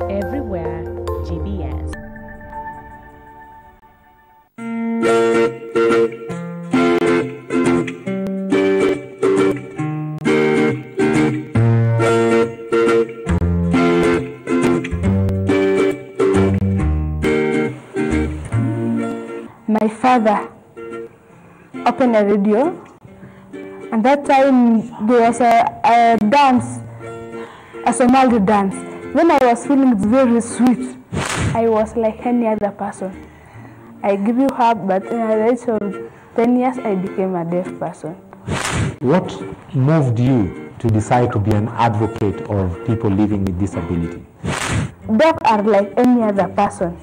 Everywhere GBS. My father opened a radio, and that time there was a dance, a Somali dance. When I was feeling very sweet, I was like any other person. I grew up, but in the age of 10 years, I became a deaf person. What moved you to decide to be an advocate of people living with disability? Deaf are like any other person.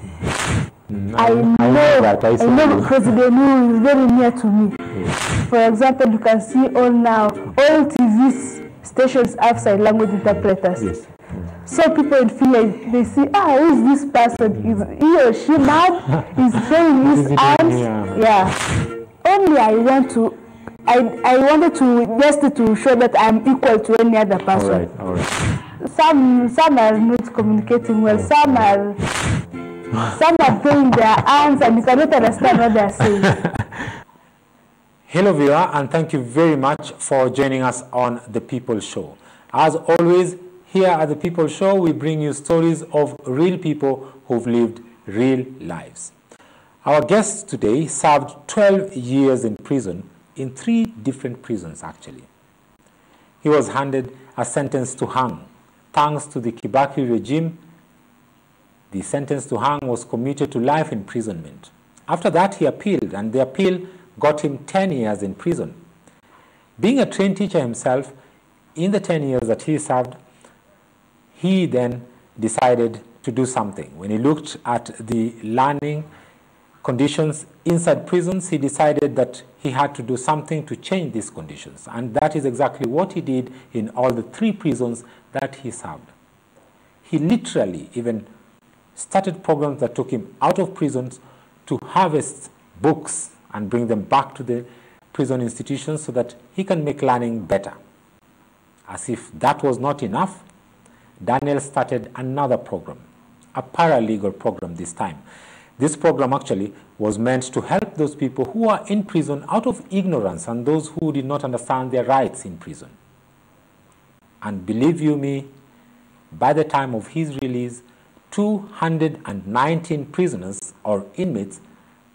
I know because they know is very near to me. Yes. For example, you can see all TV stations have sign language interpreters. Yes. So people feel like they see, who is this person? Is he or she mad? Is showing his arms? Yeah. Only I wanted to just to show that I'm equal to any other person. All right. Some are not communicating well. Some are throwing their arms and you cannot understand what they are saying. Hello viewer, and thank you very much for joining us on The People Show. As always, here at The People Show, we bring you stories of real people who've lived real lives. Our guest today served 12 years in prison, in 3 different prisons actually. He was handed a sentence to hang. Thanks to the Kibaki regime, the sentence to hang was commuted to life imprisonment. After that, he appealed, and the appeal got him 10 years in prison. Being a trained teacher himself, in the 10 years that he served, he then decided to do something. When he looked at the learning conditions inside prisons, he decided that he had to do something to change these conditions. And that is exactly what he did in all the 3 prisons that he served. He literally even started programs that took him out of prisons to harvest books and bring them back to the prison institutions so that he can make learning better. As if that was not enough, Daniel started another program, a paralegal program this time. This program actually was meant to help those people who are in prison out of ignorance and those who did not understand their rights in prison. And believe you me, by the time of his release, 219 prisoners or inmates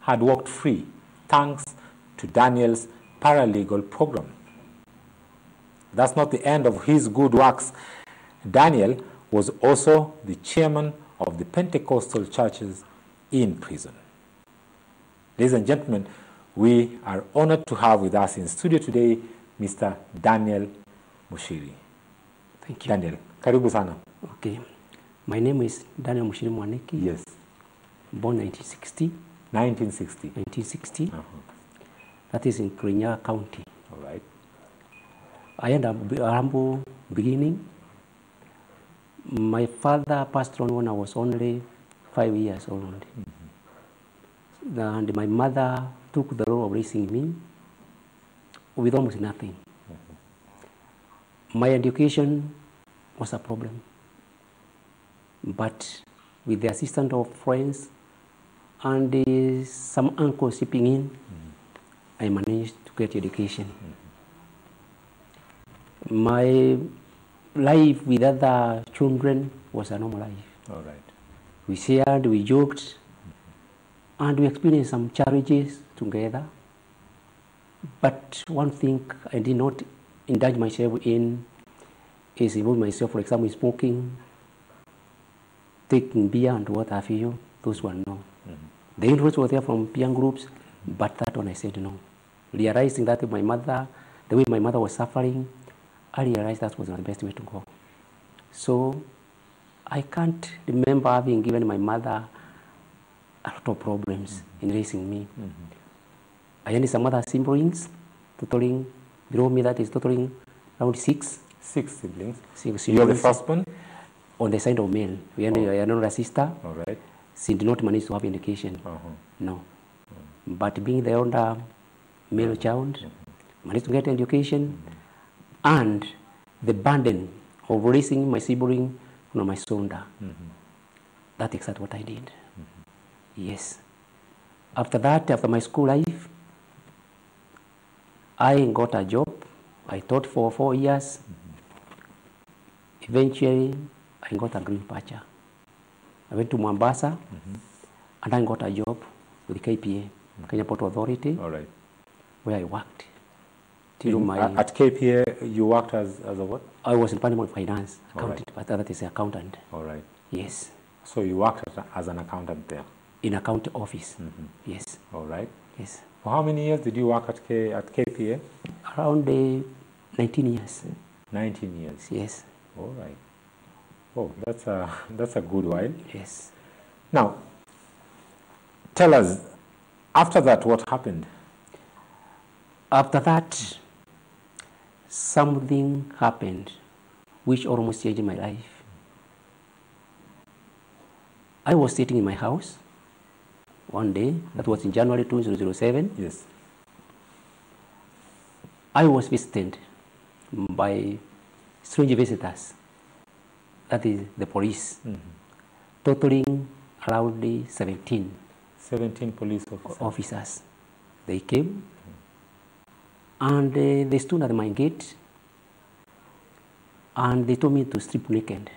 had walked free, thanks to Daniel's paralegal program. That's not the end of his good works. Daniel was also the chairman of the Pentecostal churches in prison. Ladies and gentlemen, we are honored to have with us in studio today Mr. Daniel Mushiri. Thank you. Daniel, karibu sana. Okay. My name is Daniel Mushiri Mwaneki. Yes. Born 1960. 1960. 1960. That is in Kirinyaga County. All right. I had a humble beginning. My father passed on when I was only 5 years old. And my mother took the role of raising me with almost nothing. My education was a problem. But with the assistance of friends and some uncles chipping in, I managed to get education. My life with other children was a normal life. All right. We shared, we joked, and we experienced some challenges together. But one thing I did not indulge myself in is involve myself, for example, in smoking, taking beer and what have you. Those were no. The influence was there from peer groups, but that one I said no. Realizing that my mother, the way my mother was suffering, I realized that was not the best way to go. So I can't remember having given my mother a lot of problems in raising me. I had some other siblings, totaling, below me that is totaling around 6. 6 siblings. 6 siblings. You're the first one? On the side of male. We had another sister. All right. She did not manage to have education. No. But being the older male child, managed to get education, and the burden of raising my sibling on my shoulder. That's exactly what I did. Yes. After that, after my school life, I got a job. I taught for 4 years. Eventually, I got a green patcher. I went to Mombasa, and I got a job with the KPA, Kenya Port Authority, All right. where I worked. Till my, at KPA, you worked as a what? I was in Department of Finance, accountant, right. but that is an accountant. All right. Yes. So you worked as an accountant there? In account office. Yes. All right. Yes. For how many years did you work at KPA? Around 19 years. 19 years. Yes. All right. Oh, that's a good while. Yes. Now, tell us, after that, what happened? After that, something happened which almost changed my life. I was sitting in my house one day, that was in January 2007. Yes. I was visited by strange visitors, that is the police, totaling around 17. 17 police officers. They came and they stood at my gate and they told me to strip naked.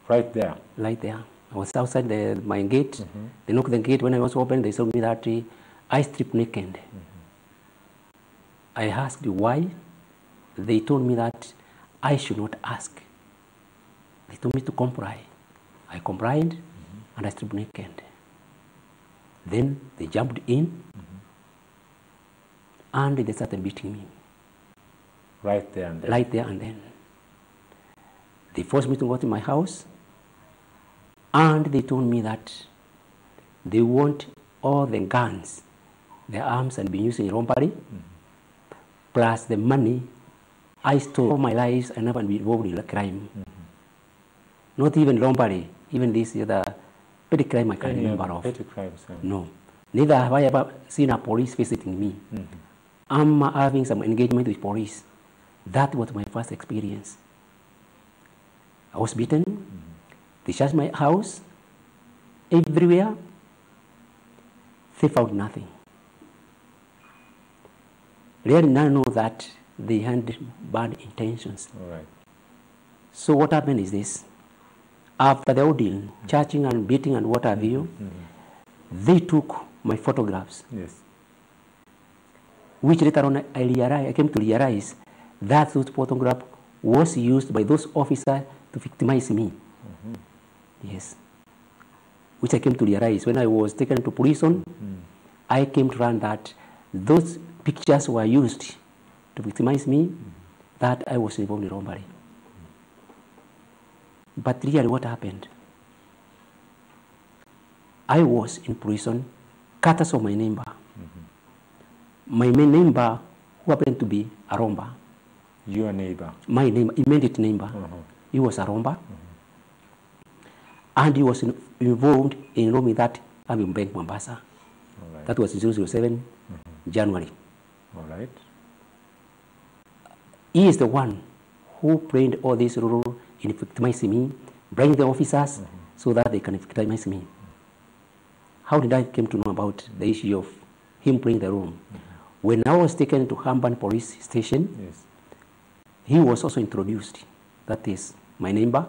Right there? Right there. I was outside my gate. They knocked the gate. When I was open, they told me that I stripped naked. I asked why. They told me that I should not ask. They told me to comply. I complied and I stripped naked. Then they jumped in and they started beating me. Right there and then? Right there and then. They forced me to go to my house and they told me that they want all the guns, the arms and been used in robbery, plus the money I stole all my life. I never been involved in a crime. Not even robbery, even this other petty crime I can't remember of. Petty crimes, yeah. No. Neither have I ever seen a police visiting me. I'm having some engagement with police. That was my first experience. I was beaten. They searched my house, everywhere. They found nothing. Really now know that they had bad intentions. All right. So what happened is this. After the ordeal, charging and beating and what have you, they took my photographs. Yes. Which later on I came to realize that those photographs was used by those officers to victimize me. Yes. Which I came to realize when I was taken to prison. I came to learn that those pictures were used to victimize me, that I was involved in robbery. But really what happened? I was in prison, cut of my neighbor. My main neighbor, who happened to be a romber. Your neighbor? My neighbor, immediate neighbor. He was a romber. And he was involved in robbing that Avenue Bank, Mombasa. Right. That was in 007, January. All right. He is the one who played all this role in victimizing me, bring the officers so that they can victimize me. How did I come to know about the issue of him playing the role? When I was taken to Hamban police station, Yes. he was also introduced. That is my neighbor.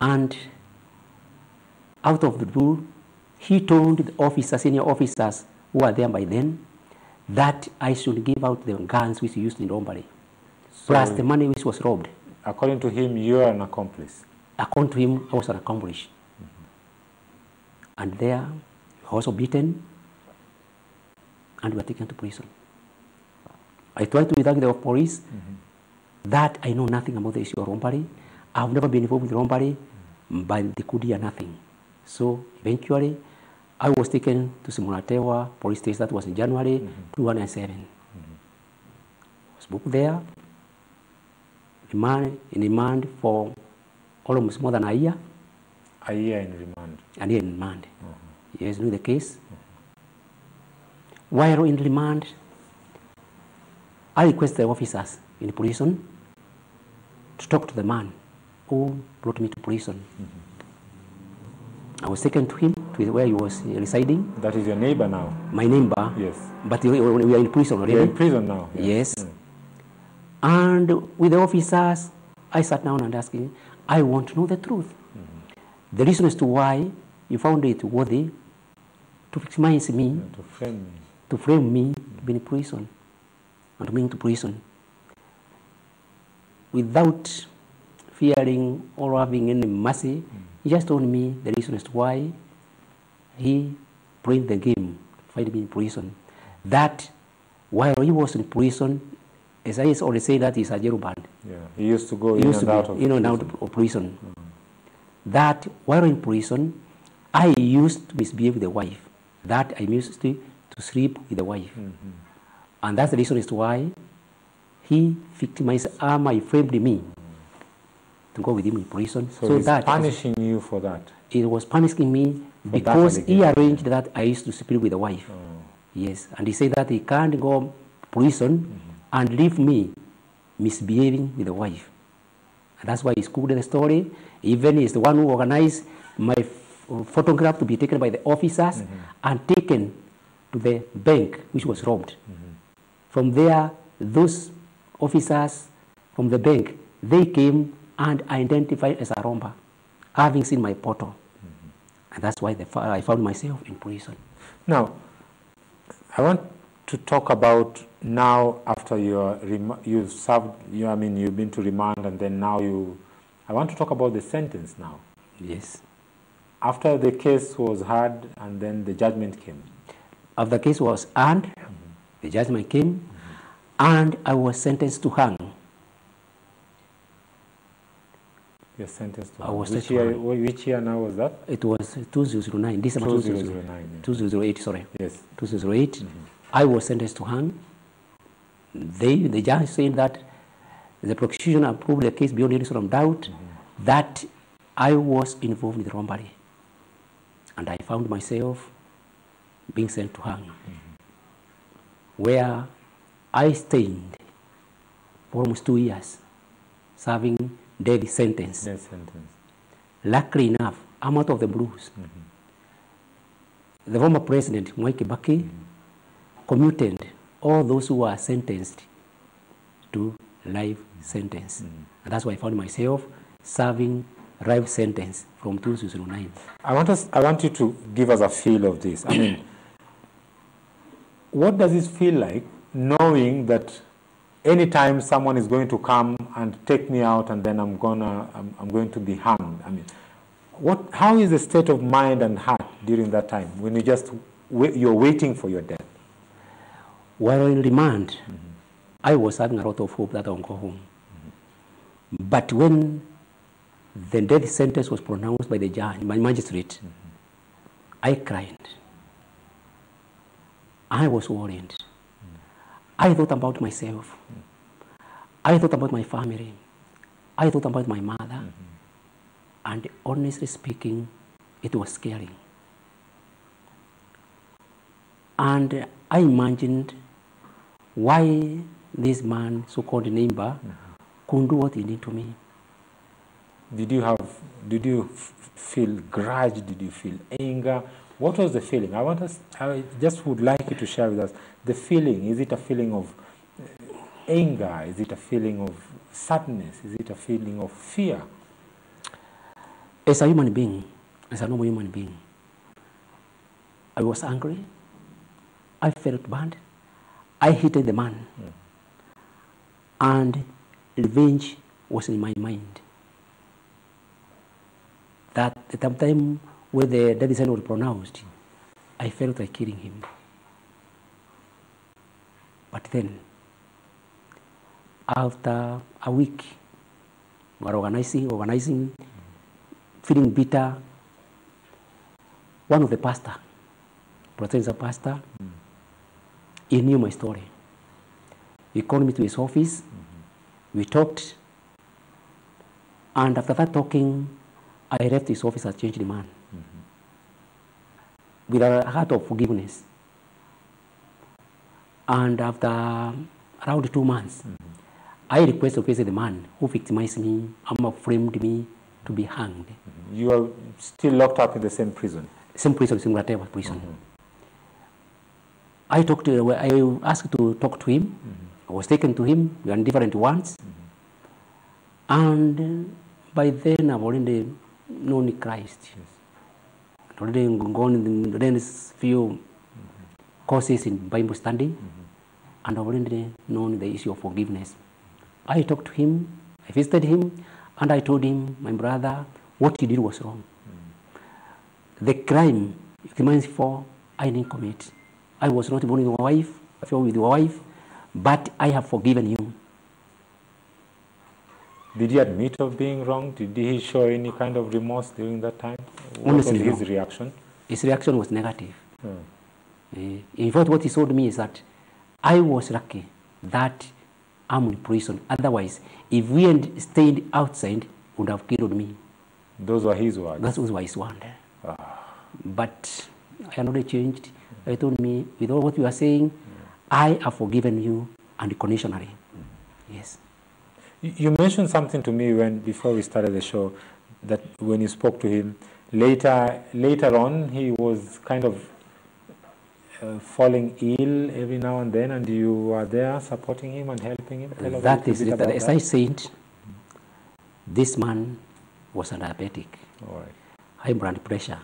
And out of the blue, he told the officers, senior officers who were there by then, that I should give out the guns which he used in robbery, plus the money which was robbed. According to him, you are an accomplice. According to him, I was an accomplice. And there, I was also beaten, and we were taken to prison. I tried to thank the police that I know nothing about the issue of robbery. I've never been involved with robbery, but they could hear nothing. So eventually, I was taken to Simulatewa police station. That was in January 2007. I was booked there, in remand for almost more than a year. A year in remand. A year in remand. Yes, knew the case. While in remand, I requested the officers in prison to talk to the man who brought me to prison. I was taken to him, to where he was residing. That is your neighbor now? My neighbor. Yes. But we are in prison already. You're in prison now? Yes. And with the officers, I sat down and asked him, I want to know the truth. The reason as to why you found it worthy to victimize me, to frame me to be in prison, and to be into prison, without fearing or having any mercy. He just told me the reason as to why he played the game to find me in prison. That while he was in prison, as I already say, that is a jail band. Yeah, he used to go in and out of prison. That while in prison, I used to misbehave with the wife. That I used to sleep with the wife. And that's the reason as to why he victimized my framed me to go with him in prison. So that punishing you for that? It was punishing me because he arranged that I used to sleep with the wife. Yes, and he said that he can't go to prison and leave me misbehaving with the wife. And that's why he scooped the story. Even he's the one who organized my photograph to be taken by the officers and taken to the bank, which was robbed. From there, those officers from the bank, they came and identified as a robber, having seen my photo. And that's why I found myself in prison. Now, I want to talk about now after you've served, you've been to remand, and then now I want to talk about the sentence now. Yes. After the case was heard and then the judgment came. After the case was heard, the judgment came, and I was sentenced to hang. You're sentenced to hang. Which year now was that? It was 2009, December 2009. 2008, sorry. Yes. 2008. I was sentenced to hang. The judge said that the prosecution approved the case beyond any sort of doubt that I was involved in the robbery. And I found myself being sent to hang, where I stayed for almost 2 years, serving death sentence. Death sentence. Luckily enough, I'm out of the blues. The former president, Mwai Kibaki, commuted all those who were sentenced to life sentence. And that's why I found myself serving life sentence from 2009. I want you to give us a feel of this. I mean, what does it feel like knowing that anytime someone is going to come and take me out and then I'm going to be hanged? I mean, how is the state of mind and heart during that time when you're waiting for your death? While in remand, I was having a lot of hope that I would go home. But when the death sentence was pronounced by the judge, by magistrate, I cried. I was worried. I thought about myself. I thought about my family. I thought about my mother. And honestly speaking, it was scary. And I imagined why this man, so-called neighbor, couldn't do what he did to me. Did you feel grudge? Did you feel anger? What was the feeling? I just would like you to share with us the feeling. Is it a feeling of anger? Is it a feeling of sadness? Is it a feeling of fear? As a human being, as a normal human being, I was angry. I felt bad. I hated the man. And revenge was in my mind. That at the time when the death sentence was pronounced, I felt like killing him. But then, after a week, we were organizing, feeling bitter. One of the pastors Brother is a pastor. He knew my story. He called me to his office. We talked. And after that talking, I left his office as a changed man. With a heart of forgiveness. And after around 2 months, I requested to visit the man who victimized me, framed me to be hanged. You are still locked up in the same prison? Same prison, same whatever prison. I asked to talk to him. I was taken to him. We are different ones. And by then I've already known Christ. I've already gone in the few courses in Bible study. And I've already known the issue of forgiveness. I talked to him, I visited him, and I told him, my brother, what you did was wrong. The crime you criminalized for, I didn't commit. I was not born with my wife, I fell with your wife, but I have forgiven you. Did he admit of being wrong? Did he show any kind of remorse during that time? Honestly, what was his reaction? His reaction was negative. In fact, what he told me is that I was lucky that I'm in prison. Otherwise, if we had stayed outside, he would have killed me. Those were his words? That was his word. But I had already changed. He told me, with all what you are saying, I have forgiven you unconditionally. Yes. You mentioned something to me before we started the show, that when you spoke to him, later on, he was kind of falling ill every now and then, and you were there supporting him and helping him? That is it. As I said, this man was a diabetic, high blood pressure,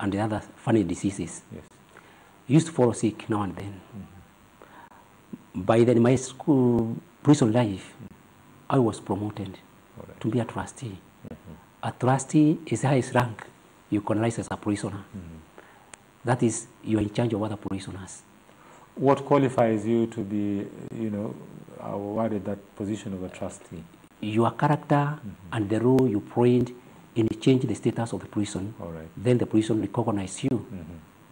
and the other funny diseases. Yes. He used to fall sick now and then. By then, in my school prison life, I was promoted to be a trustee. A trustee is the highest rank you can rise as a prisoner. That is, you are in charge of other prisoners. What qualifies you to be, awarded that position of a trustee? Your character and the role you played in change the status of the prison. Then the prison recognize you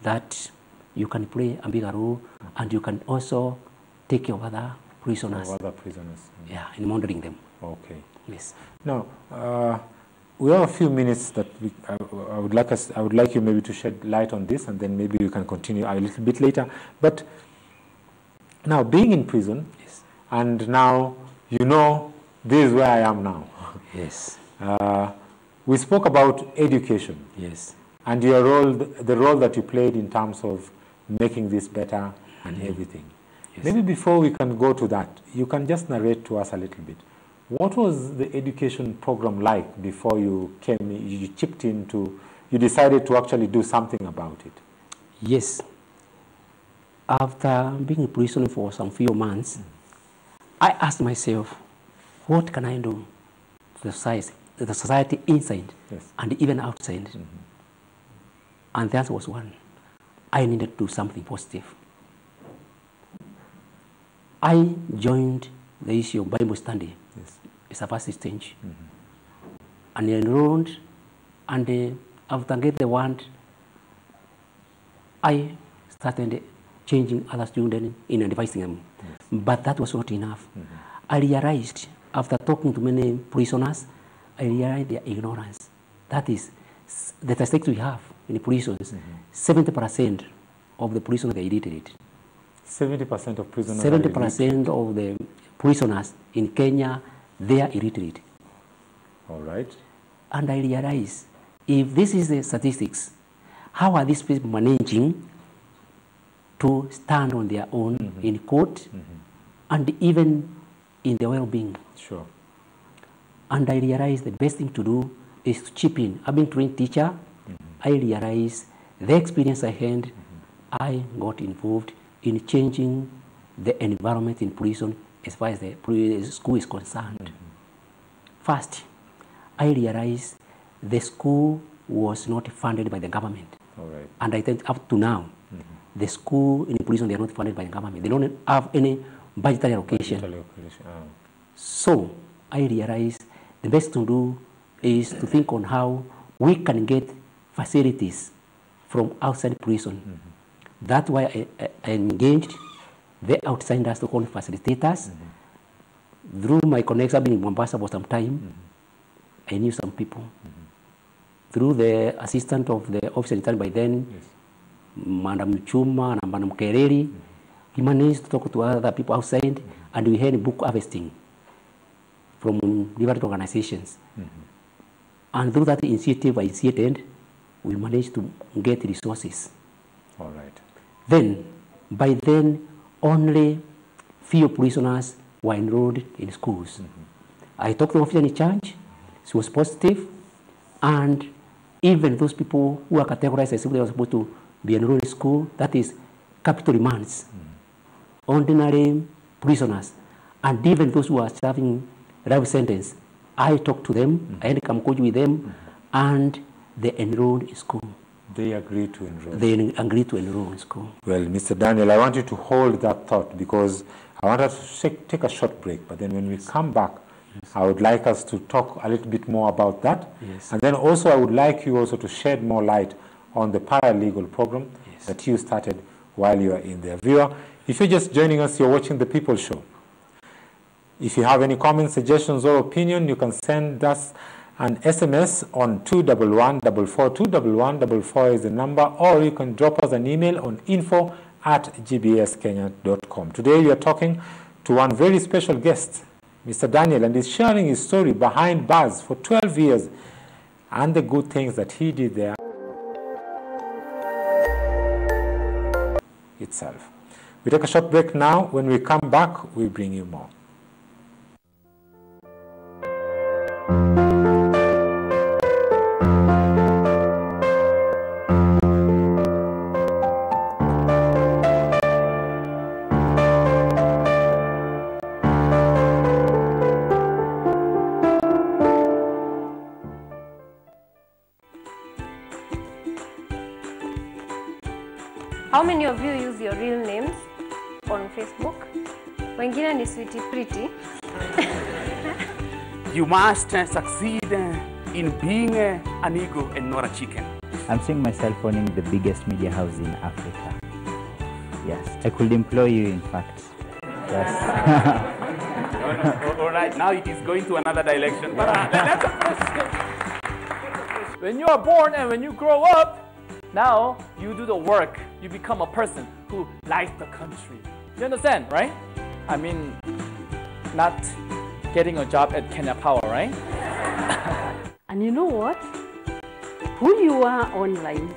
that you can play a bigger role, and you can also take care of other prisoners. Yeah, in monitoring them. Okay. Yes. Now, we have a few minutes that I would like you maybe to shed light on this, and then maybe you can continue a little bit later. But now, being in prison, and now this is where I am now. Yes. We spoke about education. Yes. And your role, the role that you played in terms of making this better and everything. Yes. Maybe before we can go to that, you can just narrate to us a little bit. What was the education program like before you chipped into, you decided to actually do something about it? Yes. After being in prison for some few months, I asked myself, what can I do to the society inside and even outside? And that was one. I needed to do something positive. I joined the issue of Bible study. It's a first stage. And I enrolled, and after getting the word, I started changing other students in advising them. But that was not enough. I realized, after talking to many prisoners, I realized their ignorance. That is, the statistics we have in the prisons, 70% of the prisoners are illiterate. 70% of prisoners 70% of the prisoners in Kenya, they are illiterate. All right. And I realize, if this is the statistics, how are these people managing to stand on their own in court and even in their well-being? Sure. And I realize the best thing to do is to chip in. I've been a trained teacher. I realize the experience I had, I got involved in changing the environment in prison as far as the school is concerned. First, I realized the school was not funded by the government. All right. And I think up to now, the school in prison, they are not funded by the government. They don't have any budgetary allocation. So I realized the best to do is to think on how we can get facilities from outside prison That's why I engaged the outsiders to call facilitators. Through my connection, I've been in Mombasa for some time. I knew some people. Through the assistant of the officer in charge by then, Madam Chuma and Madam Kereri, we managed to talk to other people outside, and we had book harvesting from different organizations. And through that initiative I initiated, we managed to get resources. All right. Then, by then, only few prisoners were enrolled in schools. I talked to the officer in charge. She was positive, and even those people who are categorized as if they were supposed to be enrolled in school, that is capital remands, ordinary prisoners, and even those who are serving life sentence, I talked to them, I had come coach with them, and they enrolled in school. They agreed to enroll. They agreed to enroll in school. Well, Mr. Daniel, I want you to hold that thought, because I want us to take a short break, but then when we come back, I would like us to talk a little bit more about that. And then also I would like you also to shed more light on the paralegal program that you started while you were in there. Viewer, if you're just joining us, you're watching The People Show. If you have any comments, suggestions, or opinion, you can send us an SMS on 21144. 21144 is the number, or you can drop us an email on info@gbskenya.com. Today we are talking to one very special guest, Mr. Daniel, and he's sharing his story behind bars for 12 years and the good things that he did there itself. We take a short break now. When we come back, we bring you more. How many of you use your real names on Facebook? Wengine ni sweetie pretty. You must succeed in being an eagle and not a chicken. I'm seeing myself owning the biggest media house in Africa. Yes, I could employ you, in fact. Yes. All right, now it is going to another direction. But that's a question. When you are born and when you grow up, now you do the work. You become a person who likes the country. You understand, right? I mean, not getting a job at Kenya Power, right? And you know what? Who you are online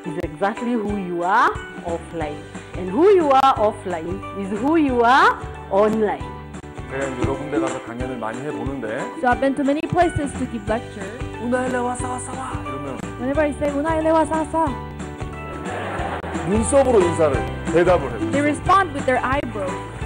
is exactly who you are offline. And who you are offline is who you are online. 여러 군데 가서 강연을 많이 해보는데 So I've been to many places to give lectures. 우나일레 와서 이러면 Whenever I say 우나일레 와서 눈썹으로 인사를 대답을 해요. they respond with their eyebrows.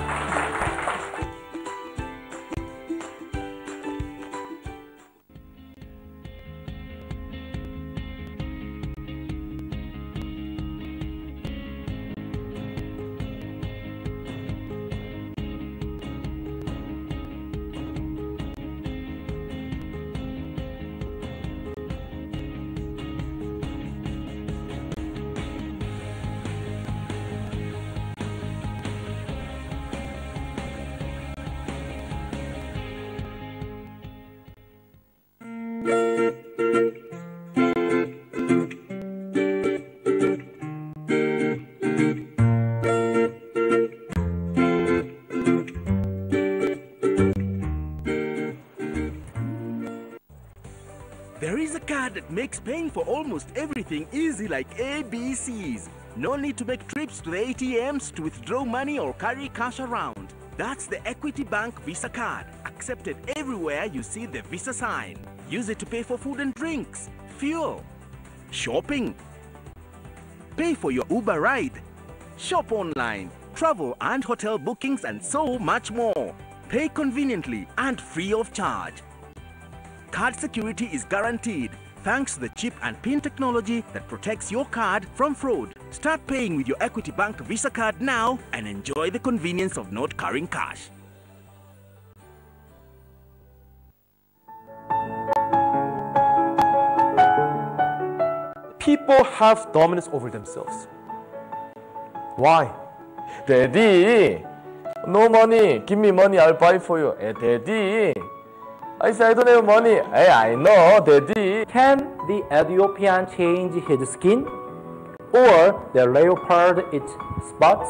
There is a card that makes paying for almost everything easy like ABCs. No need to make trips to the ATMs to withdraw money or carry cash around. That's the Equity Bank Visa card, accepted everywhere you see the Visa sign. Use it to pay for food and drinks, fuel, shopping, pay for your Uber ride, shop online, travel and hotel bookings, and so much more. Pay conveniently and free of charge. Card security is guaranteed thanks to the chip and PIN technology that protects your card from fraud. Start paying with your Equity Bank Visa card now and enjoy the convenience of not carrying cash. People have dominance over themselves. Why? Daddy, no money. Give me money, I'll buy for you. Daddy, I said I don't have money. Hey, I know, Daddy. Can the Ethiopian change his skin? Or the leopard its spots?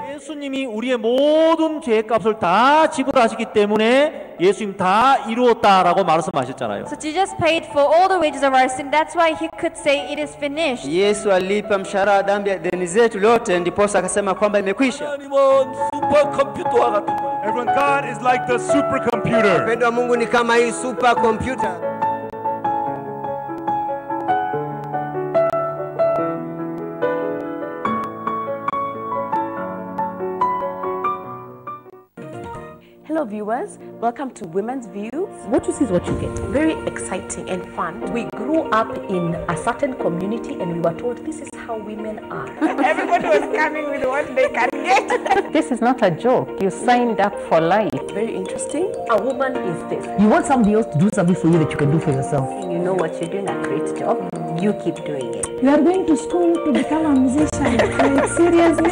예수님이 우리의 모든 죄값을 다 지불하시기 때문에 예수님 다 이루었다라고 말씀하셨잖아요. So Jesus paid for all the wages of our sin. That's why he could say it is finished. Yesu alipa mshahara wa dhambi ya deni zetu lote, ndiposa akasema kwamba imekwisha. Everyone, God is like the supercomputer. Upendo wa Mungu ni kama hii supercomputer. Hello viewers, welcome to Women's Views. What you see is what you get. Very exciting and fun. We grew up in a certain community and we were told this is how women are. Everybody was coming with what they can get. This is not a joke. You signed up for life. Very interesting. A woman is this. You want somebody else to do something for you that you can do for yourself. You know what you're doing, a great job. You keep doing it. You are going to school to become a musician. Like, seriously?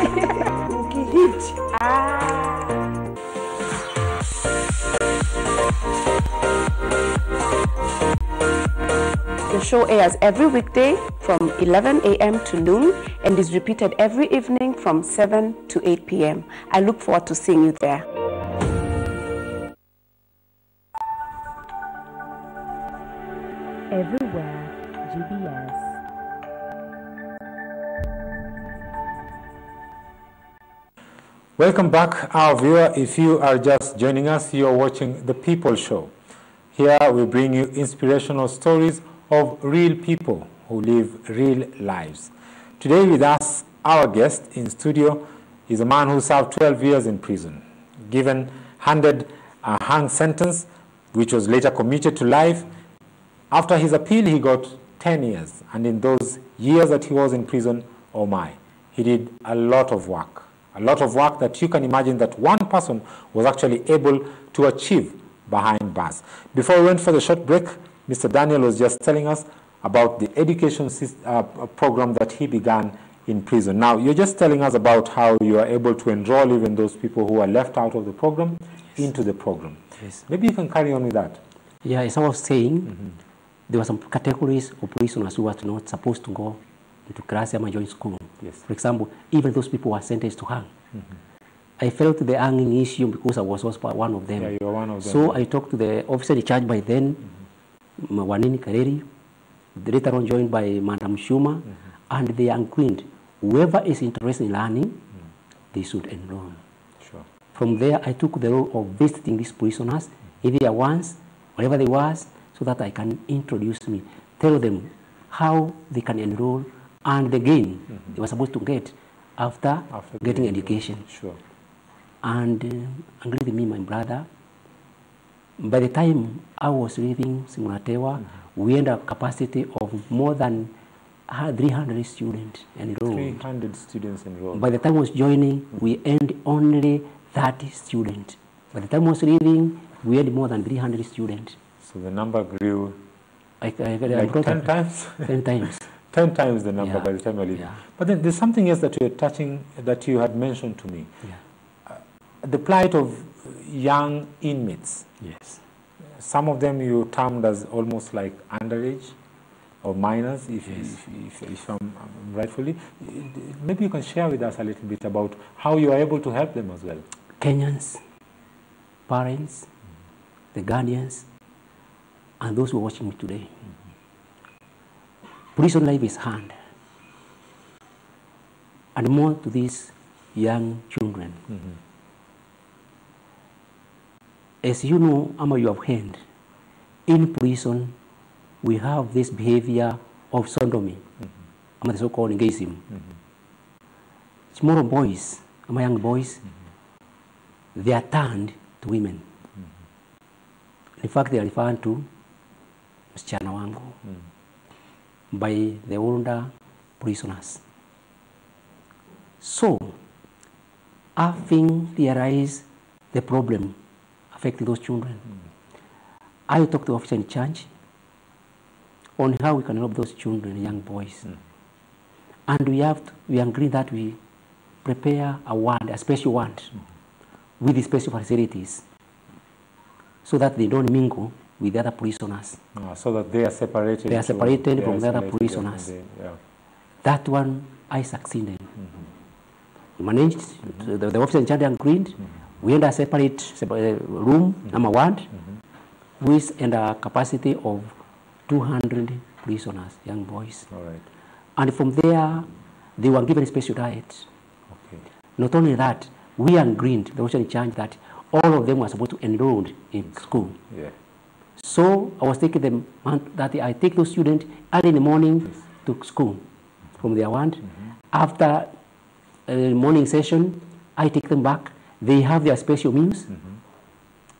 The show airs every weekday from 11 a.m. to noon and is repeated every evening from 7 to 8 p.m. I look forward to seeing you there. Everywhere, GBS. Welcome back, our viewer. If you are just joining us, you're watching The People Show. Here we bring you inspirational stories of real people who live real lives. Today with us, our guest in studio is a man who served 12 years in prison, handed a hang sentence, which was later commuted to life. After his appeal, he got 10 years. And in those years that he was in prison, oh my, he did a lot of work that you can imagine that one person was actually able to achieve behind bars. Before we went for the short break, Mr. Daniel was just telling us about the education program that he began in prison. Now, you're just telling us about how you are able to enroll even those people who are left out of the program into the program. Yes. Maybe you can carry on with that. Yeah, as I was saying, there were some categories of prisoners who were not supposed to go into class or join school. Yes. For example, even those people who were sentenced to hang. I felt the hanging issue because I was also one of them. Yeah, you were one of them. So I talked to the officer in charge by then, Wanini Kareri, later on joined by Madam Shuma, and the young queen. Whoever is interested in learning, they should enroll. Sure. From there, I took the role of visiting these prisoners, either once, wherever they was, so that I can introduce me, tell them how they can enroll, and the gain they were supposed to get after getting education. Sure. And agree with me, my brother. By the time I was leaving Simunatewa, we had a capacity of more than 300 students enrolled. 300 students enrolled. By the time I was joining, we had only 30 students. By the time I was leaving, we had more than 300 students. So the number grew like 10 times? 10 times. 10 times the number by the time I leave. Yeah. But then there's something else that you're touching, that you had mentioned to me. Yeah. The plight of young inmates. Yes. Some of them you termed as almost like underage or minors, if I'm rightfully. Maybe you can share with us a little bit about how you are able to help them as well. Kenyans, parents, the guardians, and those who are watching me today. Prison life is hard. And more to these young children. As you know, Ama, you have heard, in prison, we have this behavior of sodomy, the so-called gayism. Small boys, young boys, they are turned to women. In fact, they are referred to msichana wangu by the older prisoners. So, having realized the problem affecting those children, I talked to the officer in charge on how we can help those children, young boys. And we agreed that we prepare a ward, a special ward, with the special facilities, so that they don't mingle with the other prisoners. So that they are separated. They are separated from the other prisoners. That one I succeeded. We managed, the officer in charge agreed. We had a separate room, number one, with a capacity of 200 prisoners, young boys. And from there, they were given special diet. Not only that, we agreed, the officer in charge, that all of them were supposed to enroll in school. So I was taking them, that I take those students early in the morning to school from their ward. After morning session, I take them back. They have their special meals,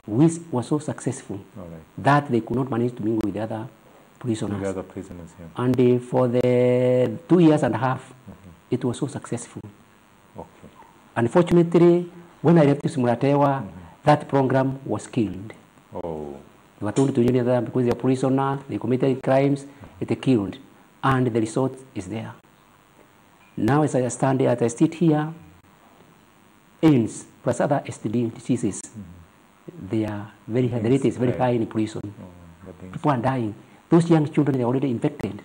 which was so successful that they could not manage to mingle with the other prisoners. And for the 2.5 years, it was so successful. Unfortunately, when I left Simulatewa, that program was killed. They were told to join them because they are prisoners, they committed crimes, they killed, and the result is there. Now, as I stand here, as I sit here, AIDS plus other STD diseases, they are very high. The rate is very high in prison. People are dying. Those young children are already infected.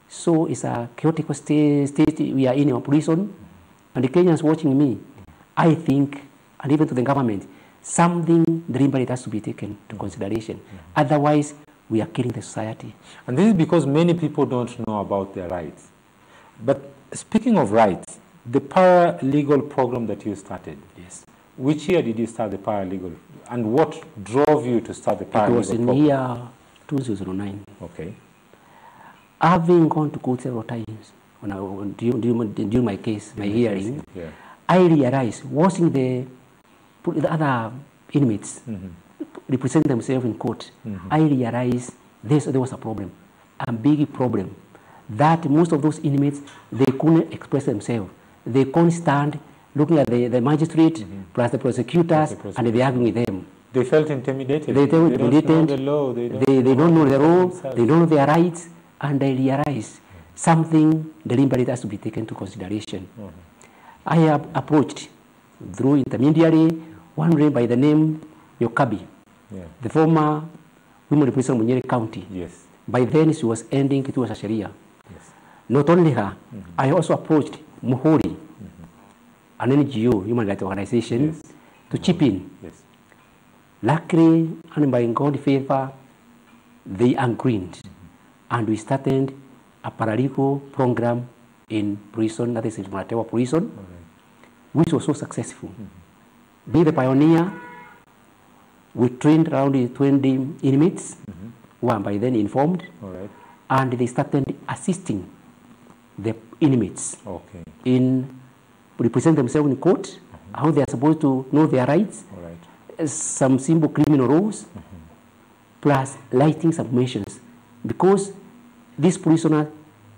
So it's a chaotic state we are in prison, and the Kenyans watching me. I think, and even to the government, something deliberate has to be taken to consideration. Otherwise, we are killing the society. And this is because many people don't know about their rights. But speaking of rights, the paralegal program that you started, which year did you start the paralegal? And what drove you to start the paralegal program? It was in the year 2009. Okay. Having gone to court several times during my case, my hearing, I realized watching the other inmates represent themselves in court, I realized there was a problem, a big problem, that most of those inmates, they couldn't express themselves. They couldn't stand looking at the magistrate plus the prosecutors, and they arguing with them. They felt intimidated. They felt intimidated. Don't know the law. They don't know the law. They don't know their rights, and they realized something deliberate has to be taken into consideration. I have approached through intermediary one man by the name Yokabi, the former women representative of Nyeri County. By then she was ending Kituo cha Sheria. Not only her, I also approached Muhuri, an NGO, human rights organization, to chip in. Luckily, and by God's favor, they agreed, and we started a paralegal program in prison, that is in Malatewa prison, which was so successful. Being the pioneer, we trained around 20 inmates who were by then informed, and they started assisting the inmates in represent themselves in court, how they are supposed to know their rights, some simple criminal rules, plus lighting submissions. Because these prisoners,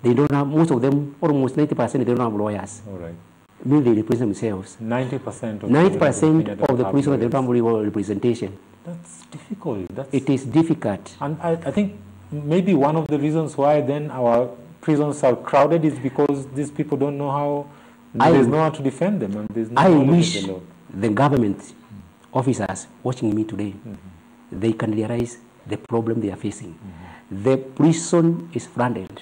they don't have, most of them, almost 90%, they don't have lawyers. I mean, they represent themselves. 90% of the prisoners, they don't have legal representation. That's difficult. It is difficult. And I think maybe one of the reasons why then our prisons are crowded is because these people don't know how, there's no one to defend them. And there's no I wish the government officers watching me today, they can realize the problem they are facing. The prison is flooded.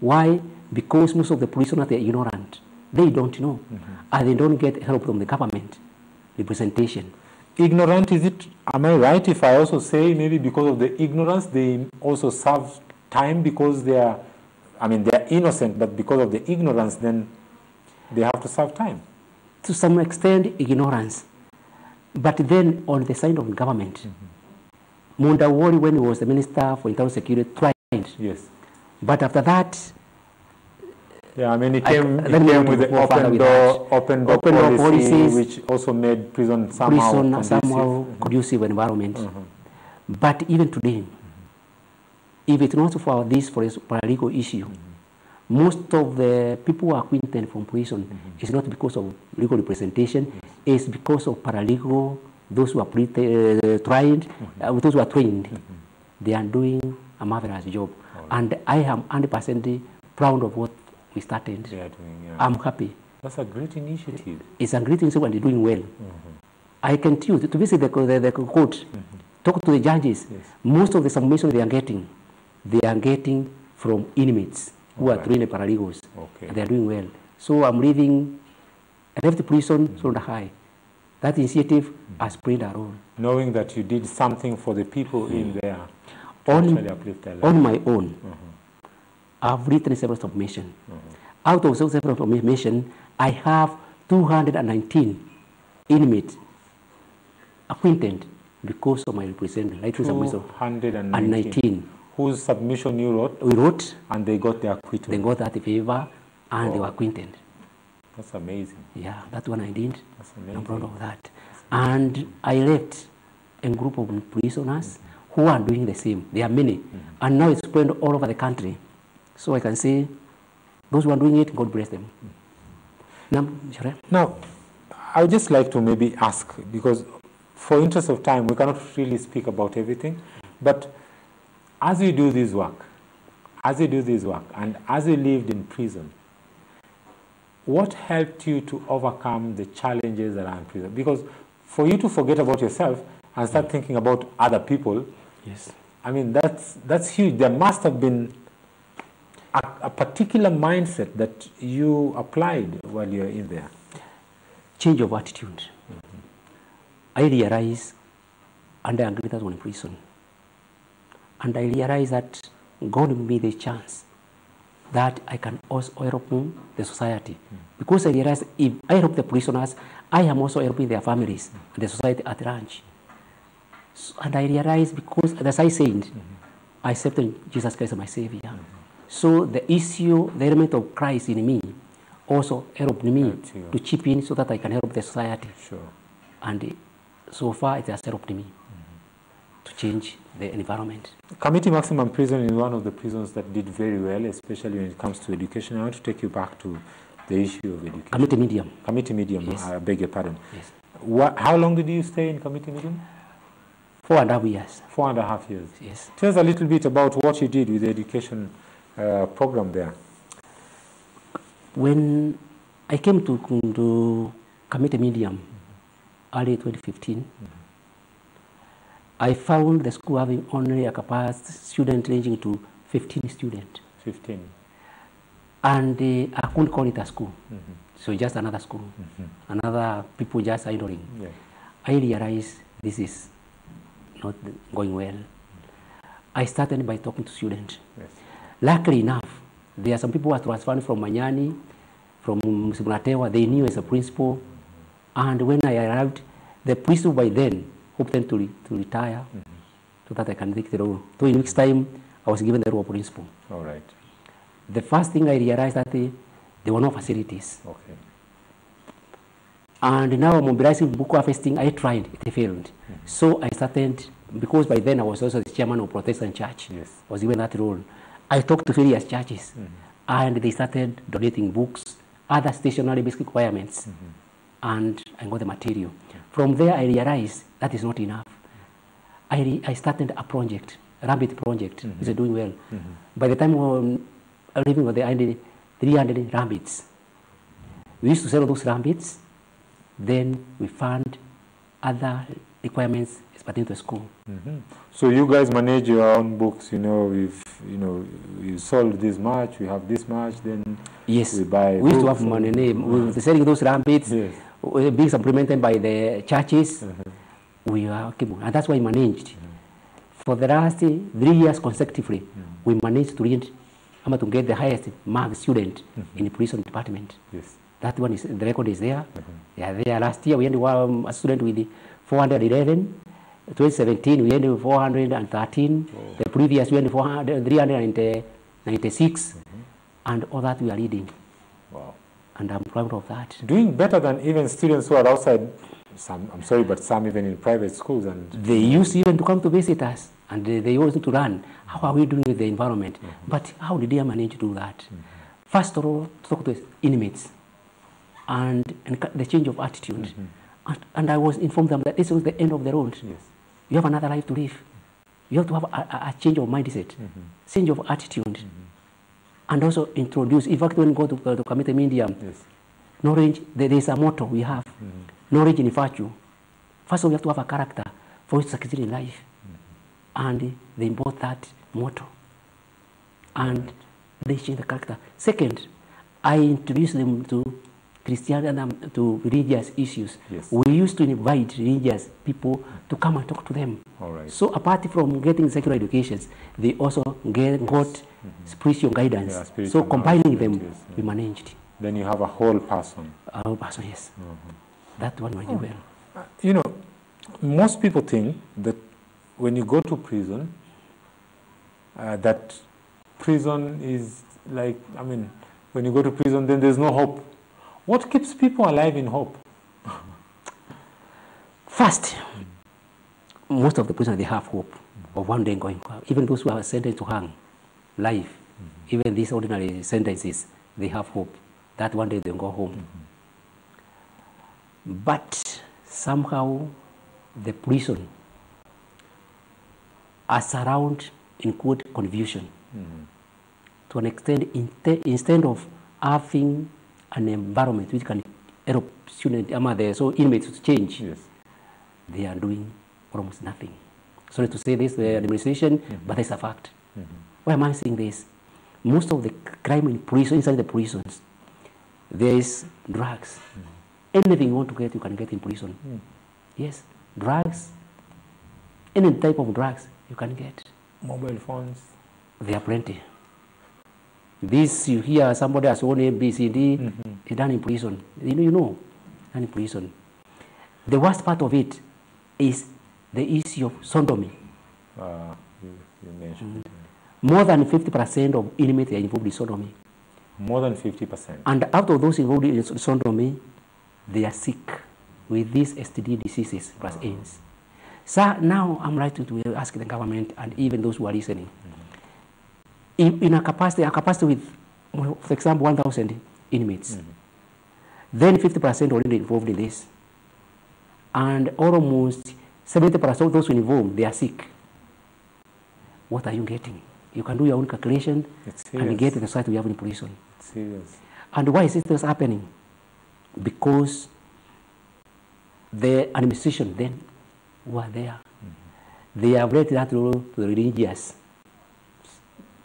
Why? Because most of the prisoners are ignorant. They don't know. And they don't get help from the government representation. Ignorant, is it, am I right if I also say maybe because of the ignorance, they also serve time because they are, I mean, they are innocent, but because of the ignorance, then they have to serve time? To some extent, ignorance. But then on the side of the government, Munda Wari, when he was the Minister for Internal Security, tried. But after that, I mean, it came with the open door policy, which also made prison somehow conducive environment. But even today, if it not for this paralegal issue, most of the people who are acquitted from prison is not because of legal representation, it's because of paralegal, those who are trained, those who are trained. They are doing a marvelous job. And I am 100% proud of what we started. I'm happy. That's a great initiative. It's a great initiative and they're doing well. I can tell you, to visit the court, talk to the judges. Most of the submission they are getting from inmates who are trained paralegals. And they are doing well. So I'm leaving, I left the prison so high. That initiative has played a role. Knowing that you did something for the people in there. On my own, I've written several submissions. Out of several submissions, I have 219 inmates acquainted because of my representative. 219. Whose submission you wrote? We wrote. And they got the acquittal. They got that favor and they were acquainted. That's amazing. Yeah, that's what I did. That's amazing. I'm proud of that. And I left a group of prisoners who are doing the same. There are many. And now it's spread all over the country. So I can say, those who are doing it, God bless them. Now, I would just like to maybe ask, because for interest of time, we cannot really speak about everything, but as you do this work, and as you lived in prison, what helped you to overcome the challenges that are in prison? Because for you to forget about yourself and start thinking about other people, I mean, that's huge. There must have been a particular mindset that you applied while you were in there. Change of attitude. I realized, and I agreed that one in prison, and I realized that God gave me the chance that I can also help the society. Because I realized if I help the prisoners, I am also helping their families, and the society at large. So, and I realized because, as I said, I accepted Jesus Christ as my Savior. So the issue, the element of Christ in me also helped me to chip in so that I can help the society. And so far it has helped me to change the environment. Committee Maximum Prison is one of the prisons that did very well, especially when it comes to education. I want to take you back to the issue of education. Committee medium. Committee medium, yes. I beg your pardon. Yes. How long did you stay in committee medium? 4.5 years. 4.5 years. Yes. Tell us a little bit about what you did with the education program there. When I came to committee medium early 2015, I found the school having only a capacity student ranging to 15 students. 15. And I couldn't call it a school. So just another school. Another people just idling. Yeah. I realized this is not going well. I started by talking to students. Yes. Luckily enough, there are some people who are transferred from Manyani, from Simunatewa. They knew as a principal. And when I arrived, the principal by then hoped them to retire so that I can take the role. So in weeks' time, I was given the role of principal. All right. The first thing I realized that there were no facilities. Okay. And now mobilizing book harvesting, I tried, it failed. So I started, because by then I was also the chairman of Protestant Church. Yes. I was given that role. I talked to various churches, and they started donating books, other stationary basic requirements, and I got the material. From there, I realized that is not enough. I started a project, a rabbit project, which is doing well. By the time we were living with the 300 rabbits, we used to sell those rabbits. Then we found other requirements pertaining to school. So you guys manage your own books, you know, we sold this much, we have this much, then yes, we buy we used to have money. We were selling those rabbits, being supplemented by the churches. We are okay, and that's why we managed. For the last 3 years consecutively, we managed to get the highest mark student in the prison department. Yes. That one is, the record is there. They are there. Last year we had a student with 411. 2017 we had 413. The previous we had 396. And all that we are leading. Wow. And I'm proud of that. Doing better than even students who are outside, some, I'm sorry, but some even in private schools. And they used even to come to visit us. And they also to learn, how are we doing with the environment? But how did they manage to do that? First of all, talk to inmates. And the change of attitude. And I was informed them that this was the end of the road. Yes. You have another life to live. You have to have a change of mindset, change of attitude. And also introduce, in fact, when you go to committee medium, Knowledge, there is a motto we have. Knowledge in virtue. First of all, you have to have a character for you to succeed in life. And they bought that motto. And they changed the character. Second, I introduced them to Christianity and to religious issues. Yes. We used to invite religious people to come and talk to them. All right. So apart from getting secular educations, they also got spiritual guidance. Yeah, spiritual so combining them, yes, we managed. Then you have a whole person. A whole person, yes. That one I do well. You know, most people think that when you go to prison, that prison is like, I mean, when you go to prison, then there's no hope. What keeps people alive in hope? First, most of the prisoners, they have hope of one day going. Even those who are sentenced to hang, life, even these ordinary sentences, they have hope that one day they'll go home. But somehow the prison are surrounded in quote confusion. To an extent, instead of having an environment which can help students, so inmates to change, they are doing almost nothing. Sorry to say this, the administration, but it's a fact. Why am I saying this? Most of the crime in prison, inside the prisons, there is drugs. Anything you want to get, you can get in prison. Yes, drugs, any type of drugs you can get. Mobile phones. There are plenty. This, you hear somebody has own A, B, C, D, is done in prison. You know, done in prison. The worst part of it is the issue of sodomy. You mentioned. More than 50% of inmates are involved in sodomy. More than 50%. And out of those involved in sodomy, they are sick with these STD diseases plus AIDS. So now I'm writing to ask the government and even those who are listening. In a capacity with, for example, 1,000 inmates, then 50% already involved in this. And almost 70% of those involved, they are sick. What are you getting? You can do your own calculation and get the site we have in prison. It's serious. And why is this happening? Because the administration then who are there, they have let that role to the religious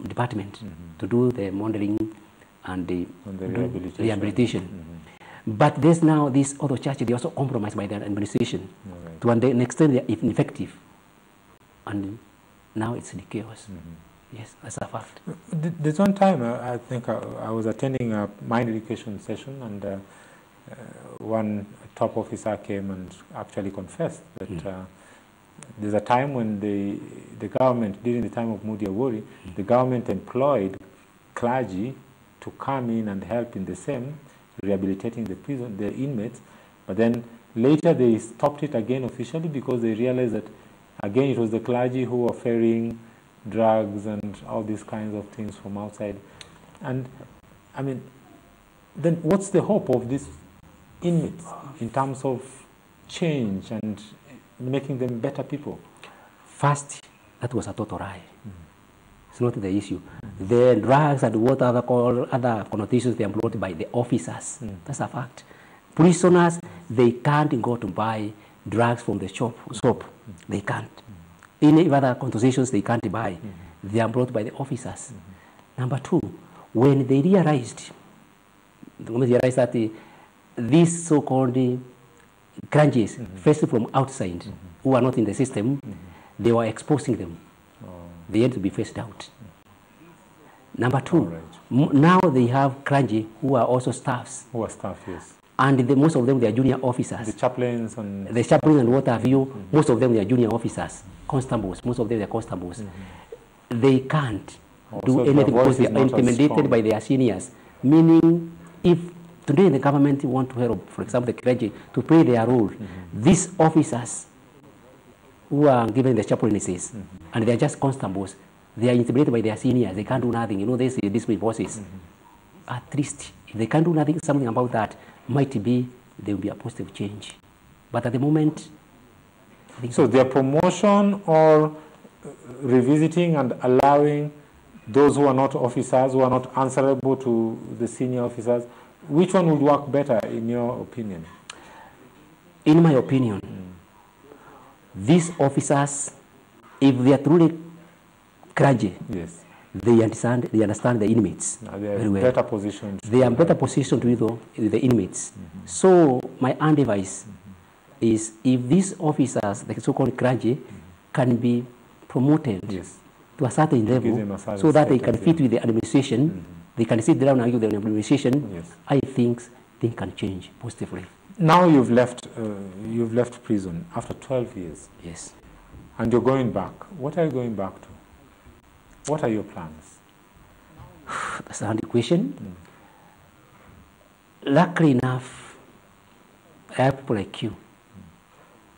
department to do the monitoring and the rehabilitation. But there's now this other church, they also compromised by the administration to an extent they are ineffective. And now it's in chaos. Yes, that's a fact. There's one time, I think I was attending a mind education session, and one top officer came and actually confessed that there's a time when the government, during the time of Moody Awori, the government employed clergy to come in and help in the same, rehabilitating the inmates, but then later they stopped it again officially because they realized that, again, it was the clergy who were ferrying drugs and all these kinds of things from outside. And, I mean, then what's the hope of these inmates in terms of change and making them better people? First, that was a total lie. It's not the issue. The drugs and what other connotations they employed by the officers. That's a fact. Prisoners, they can't go to buy drugs from the shop. They can't. Any other connotations they can't buy. They are brought by the officers. Number two, when they realized that these so-called grunges, first from outside, who are not in the system, they were exposing them. They had to be phased out. Number two, now they have grungy who are also staffs. Who are staff, yes. And most of them, they are junior officers. The chaplains and... The chaplains and what have you, most of them, they are junior officers. Constables, most of them, they are constables. They can't do anything because they are intimidated by their seniors. Meaning, if today the government want to help, for example, the clergy, to play their role, these officers who are given the chaplaincies, and they are just constables, they are intimidated by their seniors, they can't do nothing. You know, they say discipline bosses. At least, if they can't do nothing, something about that, might be, there will be a positive change. But at the moment, I think so their promotion or revisiting and allowing those who are not officers, who are not answerable to the senior officers, Which one would work better, in your opinion? In my opinion, these officers, if they are truly courageous, yes, they understand the inmates very well. Better positioned. They are better positioned with the inmates. So my advice is, if these officers, the so-called courageous, can be promoted to a certain level, so that they can fit with the administration, they can sit down and argue with the administration. I think things can change positively. Now you've left prison after 12 years. Yes. And you're going back. What are you going back to? What are your plans? That's a hard question. Luckily enough, I have people like you.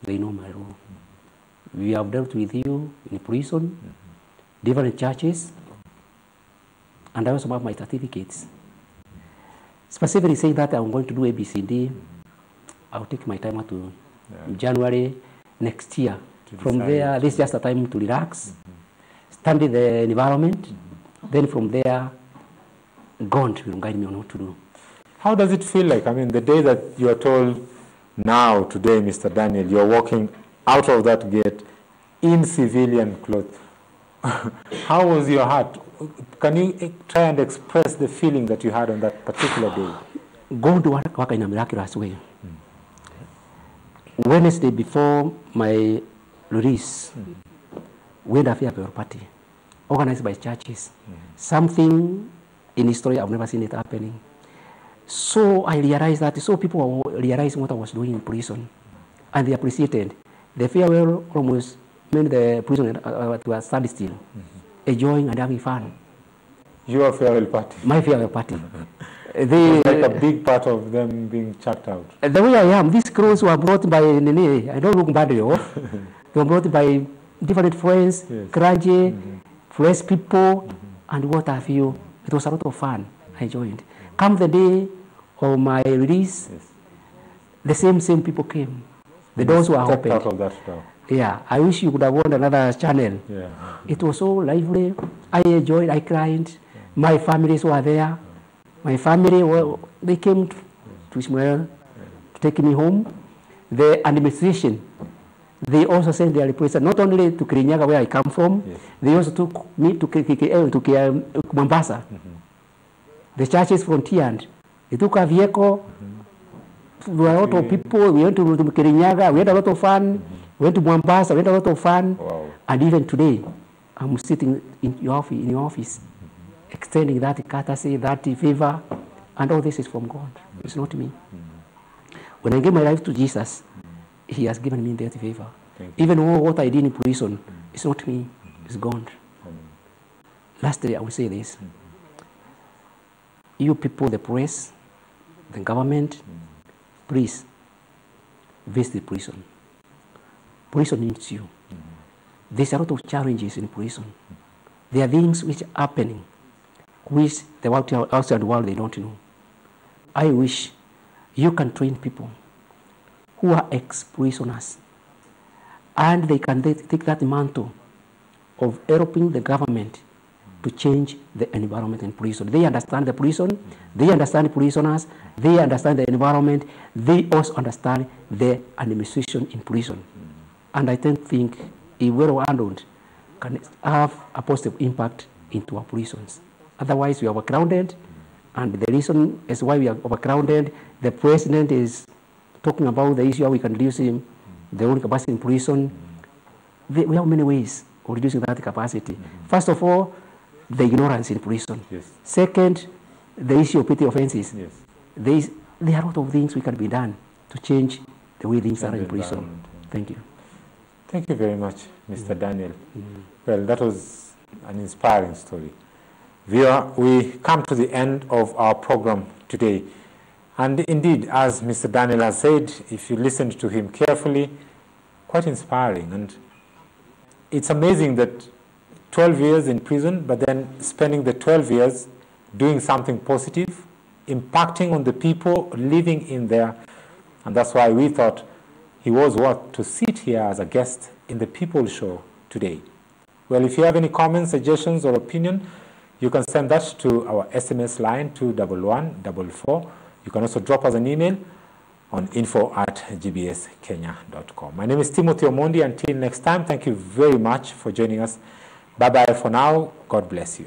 They know my role. We have dealt with you in prison, different churches, and I also have my certificates. Specifically saying that I'm going to do ABCD, I'll take my time to January next year. From there, this is just a time to relax, study the environment, then from there, God will guide me on what to do. How does it feel like? I mean, the day that you are told, now, today, Mr. Daniel, you're walking out of that gate in civilian clothes. How was your heart? Can you try and express the feeling that you had on that particular day? God worked in a miraculous way. Wednesday before my release, we had a farewell party organized by churches. Something in history I've never seen it happening. So I realized that, so people were realizing what I was doing in prison, and they appreciated. The farewell almost made the prison to a standstill, enjoying and having fun. Your farewell party? My farewell party. It's like a big part of them being chucked out. The way I am, these clothes were brought by Nene. I don't look badly off. They were brought by different friends, clergy, fresh people, and what have you. It was a lot of fun. I enjoyed. Come the day of my release, the same people came. The doors were opened. Out of that door. Yeah, I wish you could have won another channel. Yeah. It was so lively. I enjoyed, I cried. My families were there. My family, well, they came to Ishmael to take me home. The administration, they also sent their representatives, not only to Kirinyaga, where I come from, they also took me to Mombasa. The churches frontiered. They took a vehicle. There were a lot of people. We went to Kirinyaga. We had a lot of fun. We went to Mombasa. We had a lot of fun. Wow. And even today, I'm sitting in your office, extending that courtesy, that favor, and all this is from God. It's not me. When I gave my life to Jesus, He has given me that favor. Even all what I did in prison, it's not me. It's God. Lastly, I will say this. You people, the press, the government, please visit the prison. Prison needs you. There's a lot of challenges in prison. There are things which are happening, which the outside world they don't know. I wish you can train people who are ex-prisoners, and they can take that mantle of helping the government to change the environment in prison. They understand the prison, they understand prisoners, they understand the environment, they also understand the administration in prison. And I think if well handled, can have a positive impact into our prisons. Otherwise, we are overcrowded, and the reason is why we are overcrowded. The president is talking about the issue how we can reduce the only capacity in prison. We have many ways of reducing that capacity. First of all, the ignorance in prison. Second, the issue of petty offenses. There are a lot of things we can be done to change the way things are in prison. Thank you. Thank you very much, Mr. Daniel. Well, that was an inspiring story. We come to the end of our program today. And indeed, as Mr. Daniel has said, if you listened to him carefully, quite inspiring. And it's amazing that 12 years in prison, but then spending the 12 years doing something positive, impacting on the people living in there. And that's why we thought he was worth to sit here as a guest in the People Show today. Well, if you have any comments, suggestions, or opinion, you can send that to our SMS line 21144. You can also drop us an email on info@gbskenya.com. My name is Timothy Omondi. Until next time, thank you very much for joining us. Bye-bye for now. God bless you.